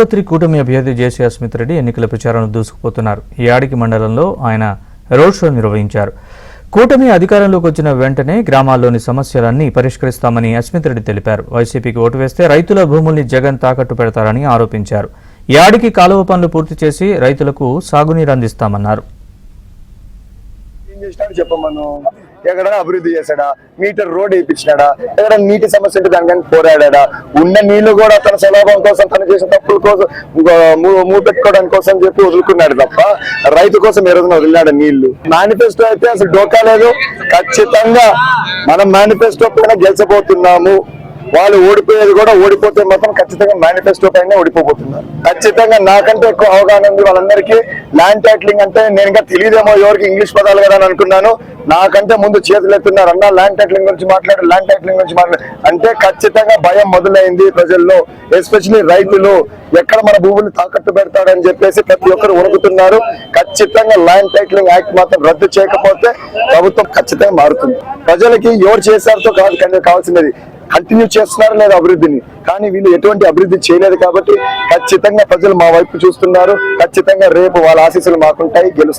కూటమి అభ్యర్థి జేసీ అస్మిత్ రెడ్డి ఎన్నికల ప్రచారంలో దూసుకుపోతున్నారు. యాడికి మండలంలో ఆయన రోడ్ షో నిర్వహించారు. కూటమి అధికారంలోకి వచ్చిన వెంటనే గ్రామాల్లోని సమస్యలన్నీ పరిష్కరిస్తామని అస్మిత్ రెడ్డి తెలిపారు. వైసీపీకి ఓటు వేస్తే రైతుల భూముల్ని జగన్ తాకట్టు పెడతారని ఆరోపించారు. యాడికి కాలువ పనులు పూర్తి చేసి రైతులకు సాగునీరు అందిస్తామన్నారు. ఎక్కడ అభివృద్ధి చేశాడా, మీటర్ రోడ్ వేయించినాడా, ఎక్కడ నీటి సమస్య ఉంటే దానికని పోరాడా, ఉన్న నీళ్లు కూడా తన స్వలాభం కోసం తను చేసిన తప్పుల కోసం పెట్టుకోవడానికి కోసం చెప్పి వదులుకున్నాడు తప్ప రైతు కోసం ఏ రోజున వదిలినాడు నీళ్లు. మేనిఫెస్టో అయితే అసలు డోకా లేదు. ఖచ్చితంగా మనం మేనిఫెస్టో పైన గెలిచబోతున్నాము. వాళ్ళు ఓడిపోయేది కూడా ఓడిపోతే మాత్రం ఖచ్చితంగా మేనిఫెస్టో పైన ఓడిపోతున్నారు. ఖచ్చితంగా నాకంటే ఎక్కువ అవగాహన ఉంది వాళ్ళందరికీ. ల్యాండ్ టైటిలింగ్ అంటే నేను ఇంకా తెలియదేమో ఎవరికి ఇంగ్లీష్ పదాలు కదా అని అనుకున్నాను. నాకంటే ముందు చేతులు ఎత్తున్నారు. అన్న ల్యాండ్ టైటిలింగ్ గురించి మాట్లాడు, ల్యాండ్ టైటిలింగ్ గురించి మాట్లాడు అంటే ఖచ్చితంగా భయం మొదలైంది ప్రజల్లో. ఎస్పెషల్లీ రైతులు ఎక్కడ మన భూములు తాకట్టు పెడతాడని చెప్పేసి ప్రతి ఒక్కరు వణుకుతున్నారు. ఖచ్చితంగా ల్యాండ్ టైటిలింగ్ యాక్ట్ మాత్రం రద్దు చేయకపోతే ప్రభుత్వం ఖచ్చితంగా మారుతుంది. ప్రజలకి ఎవరు చేశారో కావాల్సినది కంటిన్యూ చేస్తున్నారు లేదా అభివృద్ధిని, కానీ వీళ్ళు ఎటువంటి అభివృద్ధి చేయలేదు. కాబట్టి ఖచ్చితంగా ప్రజలు మా వైపు చూస్తున్నారు. ఖచ్చితంగా రేపు వాళ్ళ ఆశీస్సులు మాకుంటాయి, గెలుస్తారు.